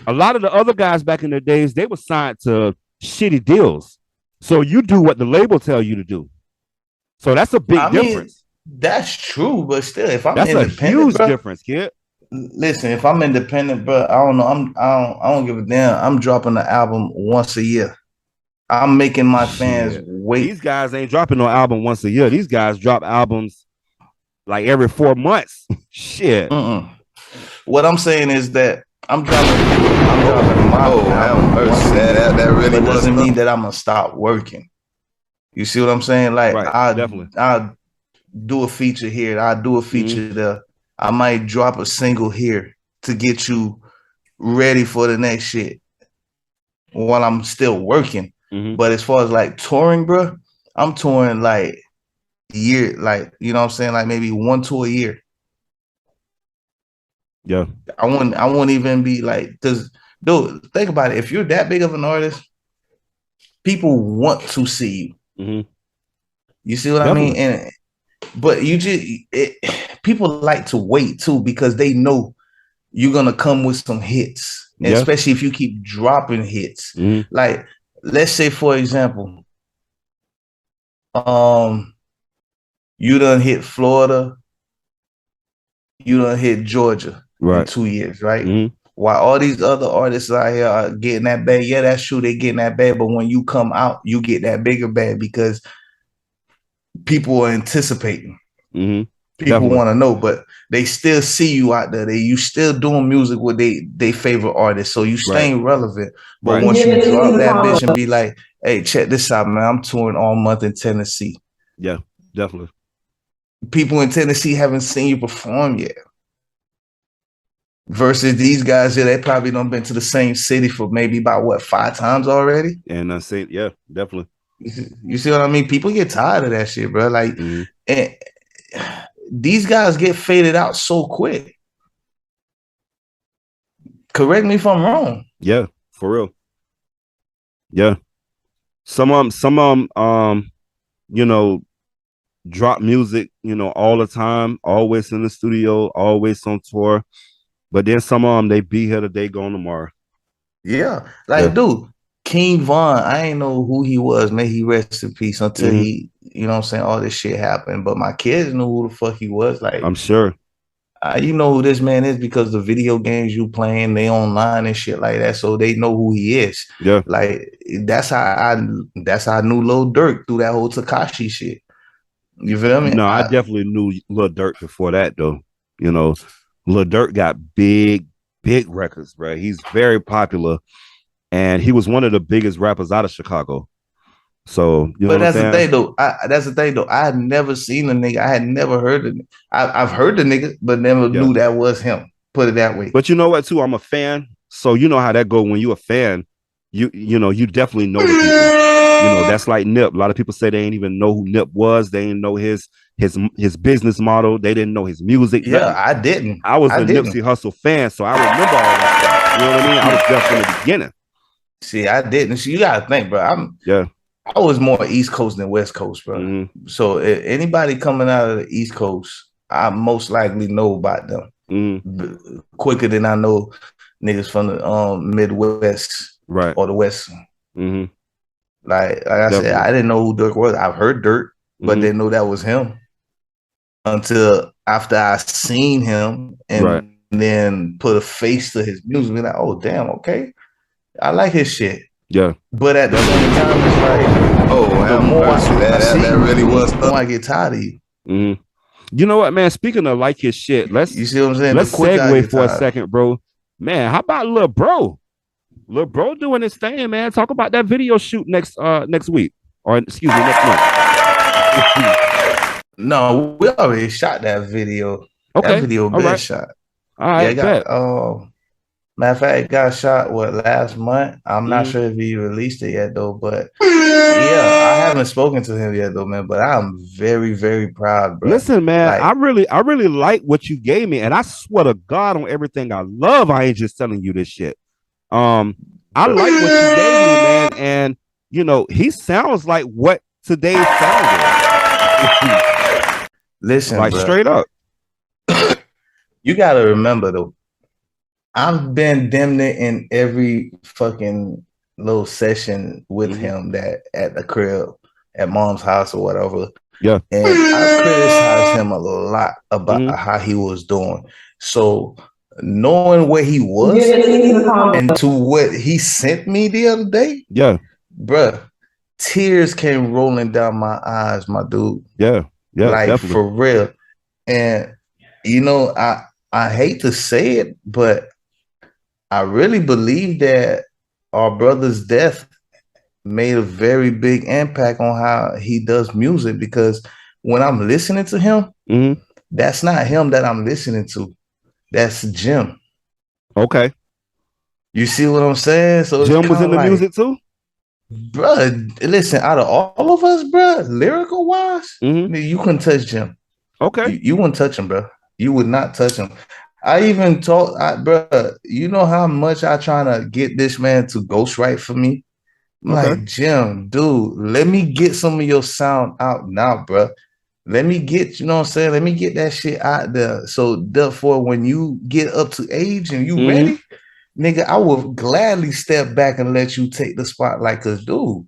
A lot of the other guys back in the days, they were signed to shitty deals. So you do what the label tell you to do. So that's a big difference. That's true, but still, if I'm that's independent, a huge difference, kid. Listen, if I'm independent, bro, I don't know. I don't give a damn. I'm dropping the album once a year. I'm making my fans wait. These guys ain't dropping no album once a year. These guys drop albums like every 4 months. Shit. What I'm saying is that I'm dropping my album. That really doesn't mean that I'm gonna stop working. You see what I'm saying? Like, I'll do a feature here. I'll do a feature there. I might drop a single here to get you ready for the next shit while I'm still working. But as far as like touring, bro, I'm touring like year, like, you know what I'm saying? Like maybe 1 tour a year. Yeah. I won't even be like, dude, think about it. If you're that big of an artist, people want to see you. You see what I mean? And but people like to wait too, because they know you're gonna come with some hits, especially if you keep dropping hits. Like, let's say, for example, you done hit Florida, you done hit Georgia in 2 years, right? While all these other artists out here are getting that bag, yeah, that's true, they getting that bag, but when you come out, you get that bigger bag because people are anticipating. People want to know, but they still see you out there. You still doing music with they favorite artists, so you staying relevant. But once you drop that bitch and be like, "Hey, check this out, man! I'm touring all month in Tennessee." Yeah, definitely. People in Tennessee haven't seen you perform yet. Versus these guys here, they probably don't been to the same city for maybe about what 5 times already. And I say, yeah, definitely. You see what I mean? People get tired of that shit, bro. Like, and these guys get faded out so quick. Correct me if I'm wrong. Yeah, for real. Yeah. Some of them, you know, drop music, you know, all the time, always in the studio, always on tour. But then some of them, they be here today, gone tomorrow. Yeah. Like, dude, King Von, I ain't know who he was. May he rest in peace until he, you know what I'm saying, all this shit happened. But my kids knew who the fuck he was. Like, I'm sure. You know who this man is because the video games you playing, they online and shit like that, so they know who he is. Yeah, like that's how I knew Lil Durk through that whole Tekashi shit. You feel me? No, I definitely knew Lil Durk before that though. You know, Lil Durk got big records, bro. He's very popular, and he was one of the biggest rappers out of Chicago. So, you know, but that's the thing though. I had never seen the nigga. I had never heard of it. I've heard the nigga, but never knew that was him. Put it that way. But you know what, too? I'm a fan, so you know how that go. When you a fan, you know you definitely know the people. You know that's like Nip. A lot of people say they ain't even know who Nip was. They didn't know his business model. They didn't know his music. Yeah, nothing. I didn't. I was a Nipsey Hussle fan, so I remember all that stuff. You know what I mean? I was there from the beginning. See, I didn't. See, you gotta think, bro. I was more East Coast than West Coast, bro. So anybody coming out of the East Coast, I most likely know about them quicker than I know niggas from the Midwest or the West. Like I said, I didn't know who Durk was. I've heard Durk, but didn't know that was him until after I seen him and then put a face to his music. Be like, oh damn, okay, I like his shit. Yeah, but at the same time, it's like, the more I see, that really was. The more I get tired of you. You know what, man? Speaking of like his shit, you see what I'm saying? Let's segue for a second, bro. Man, how about Lil Bro? Lil Bro doing his thing, man. Talk about that video shoot next week, or excuse me, next month. No, we already shot that video. Okay, that video been shot. All right, matter of fact, it got shot last month. I'm not sure if he released it yet though, but yeah, I haven't spoken to him yet though, man. But I'm very, very proud, bro. Listen, man, like, I really like what you gave me, and I swear to God on everything I love, I ain't just telling you this shit. I like what you gave me, man, and you know he sounds like what today's sounded. Listen, like bro. Straight up. You gotta remember though. I've been damn near in every fucking little session with him that at the crib, at mom's house or whatever. Yeah. And I criticized him a lot about how he was doing. So knowing where he was and to what he sent me the other day, bruh, tears came rolling down my eyes, my dude. Yeah, like definitely. For real. And you know, I hate to say it, but I really believe that our brother's death made a very big impact on how he does music, because when I'm listening to him, that's not him that I'm listening to. That's Jim. Okay. You see what I'm saying? So Jim was in the music too? Bruh, listen, out of all of us, bruh, lyrical wise, you couldn't touch Jim. Okay. You wouldn't touch him, bruh. You would not touch him. I even told, bruh, you know how much I trying to get this man to ghostwrite for me? Like, Jim, dude, let me get some of your sound out now, bruh. Let me get, you know what I'm saying? Let me get that shit out there. So therefore, when you get up to age and you ready, nigga, I will gladly step back and let you take the spotlight. Cause dude,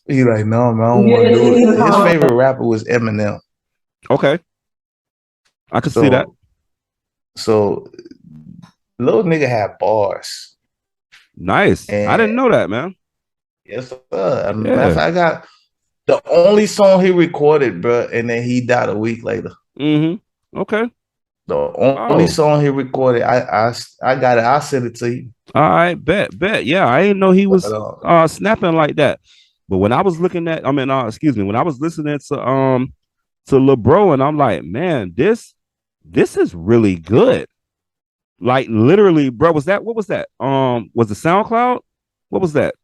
he like, no, man, I don't want to do it. His favorite rapper was Eminem. Okay. I can see that. So little nigga had bars. Nice. And I didn't know that, man. Yes, sir. Matter of fact, I got The only song he recorded, bro, and then he died a week later. Okay. The only song he recorded, I got it. I'll send it to you. All right, bet. Yeah, I didn't know he was snapping like that. But when I was looking at, when I was listening to Lil Bro, and I'm like, man, this is really good. Like literally, bro. What was that? Was it SoundCloud? What was that?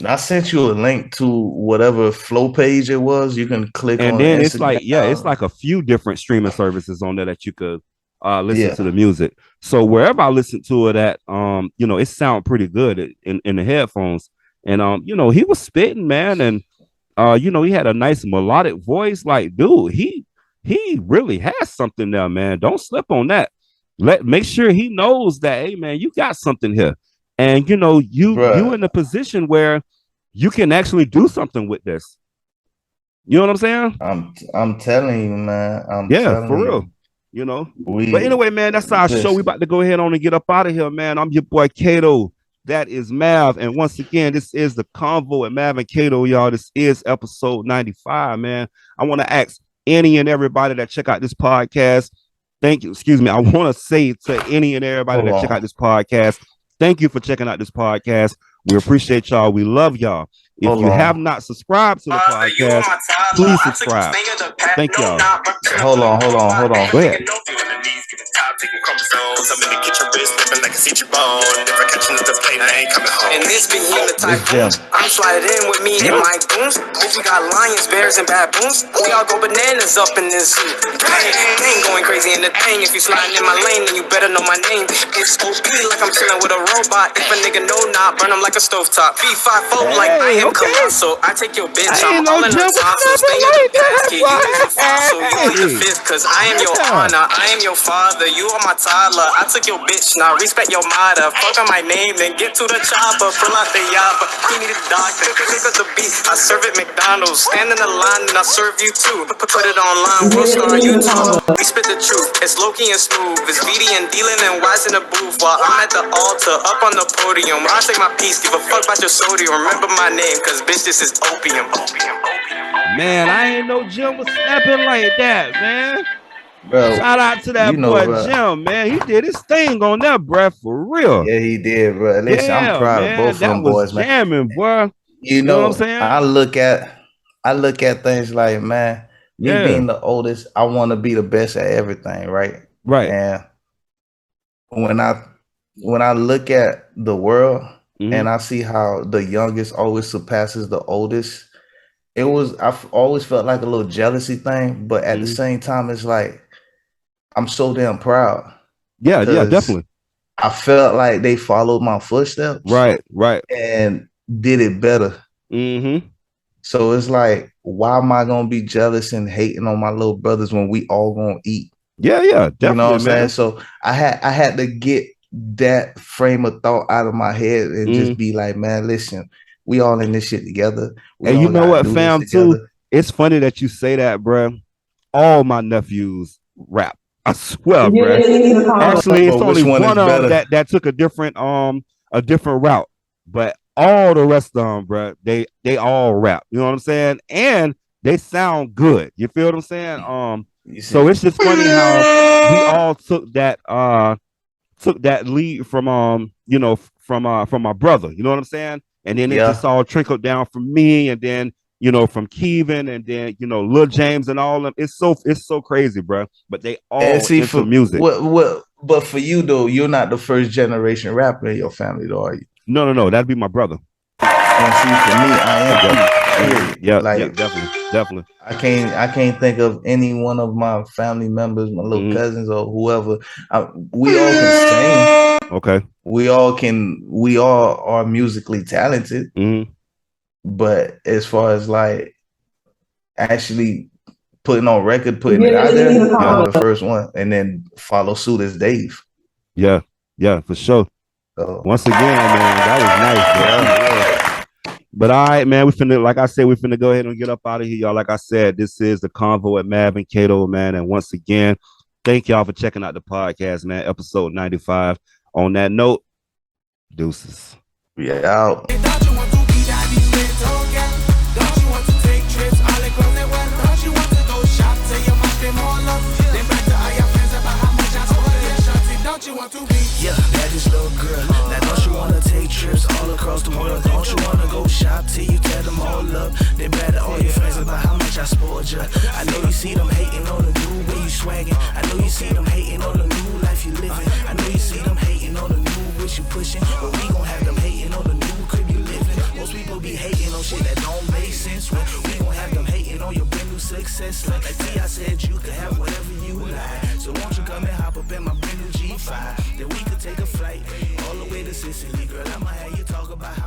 I sent you a link to whatever flow page it was. You can click and on then Instagram. It's like, it's like a few different streaming services on there that you could listen to the music. So wherever I listen to it at, it sounds pretty good in the headphones. And he was spitting, man, and he had a nice melodic voice. Like, dude, he really has something there, man. Don't slip on that. Make sure he knows that, hey, man, you got something here. And you in a position where you can actually do something with this. You know what I'm saying? I'm telling you, man. For real. But anyway, man, that's our show. We about to go ahead on and get up out of here, man. I'm your boy Kato. That is Mav. And once again, this is the Convo at Mav and Kato, y'all. This is episode 95, man. I want to ask any and everybody that check out this podcast. Thank you. Excuse me. I want to say to any and everybody that check out this podcast, thank you for checking out this podcast. We appreciate y'all. We love y'all. If you have not subscribed to the podcast, please subscribe. Thank y'all. Hold on. Go ahead. And this be him the typhoon. I'm sliding in with me and my goons. If we got lions, bears, and baboons, we all go bananas up in this zoo. Ain't going crazy in the thing. If you sliding in my lane, then you better know my name. It's OP like I'm chilling with a robot. If a nigga know not, burn him like a stovetop. B5-4 like I am Colossal. I take your bitch, I'm all in her tonsils. Stay in the basket, you is a fossil. You in the fifth, cause I am your honor. I am your father, you are my toddler. I took your bitch, now respect your mother. Fuck on my name, then get to the chopper. Pull out the yabba, he need a doctor. Cook up the beat, I serve at McDonald's. Stand in the line, and I serve you too. Put it online, we'll start YouTube. We spit the truth, it's low-key and smooth. It's VD and dealing and wise in the booth. While I'm at the altar, up on the podium. I take my piece, give a fuck about your sodium. Remember my name, cause bitch, this is opium. Man, I ain't know Jim was snapping like that, man. Bro, shout out to that boy, bro. Jim, man. He did his thing on that, bro, for real. Yeah, he did, bro. Listen, I'm proud of both of them boys, man. Jamming, bro. You know what I'm saying? I look at things like, man, me being the oldest, I want to be the best at everything, right? Right. And when I look at the world and I see how the youngest always surpasses the oldest, I've always felt like a little jealousy thing, but at the same time, it's like I'm so damn proud. Yeah, definitely. I felt like they followed my footsteps. Right. And did it better. So it's like, why am I gonna be jealous and hating on my little brothers when we all gonna eat? Yeah, definitely. You know what I'm saying? So I had to get that frame of thought out of my head and just be like, man, listen, we all in this shit together. And you know what, fam, too? It's funny that you say that, bro. All my nephews rap. I swear, bro. Actually, it's only one of them that took a different route. But all the rest of them, bro, they all rap. You know what I'm saying? And they sound good. You feel what I'm saying? So it's just funny how we all took that lead from from my brother. You know what I'm saying? And then it just all trickled down from me, and then from Kevin, and then Lil James and all of them. It's so crazy, bro. But they all into music. But for you though, you're not the first generation rapper in your family, though, are you? No. That'd be my brother. And see, for me, I am. Yeah, definitely. I can't think of any one of my family members, my little cousins or whoever. We all can sing. Okay. We all are musically talented. But as far as like actually putting on record, putting it out there, I'm the first one, and then follow suit is Dave. Yeah, for sure. So, once again, man, that was nice, bro. But all right, man, we finna go ahead and get up out of here, y'all. Like I said, this is the Convo at Mav and Kato, man. And once again, thank y'all for checking out the podcast, man. Episode 95. On that note, deuces. We out. girl. Now don't you wanna take trips all across the world? Don't you wanna go shop till you tear them all up? Then brag to all your friends about how much I spoiled ya. I know you see them hating on the new way you swagging. I know you see them hating on the new life you living. I know you see them hating on the new which you pushing. But we gon' have them hating on the new crib you living. Most people be hating on shit that don't make sense. When we gon' have them hating on your brand new success. Like T.I. said, you can have whatever you like. So won't you come and hop up in my brand new G5? Then we could take a flight all the way to Sicily. Girl, I'ma have you talk about how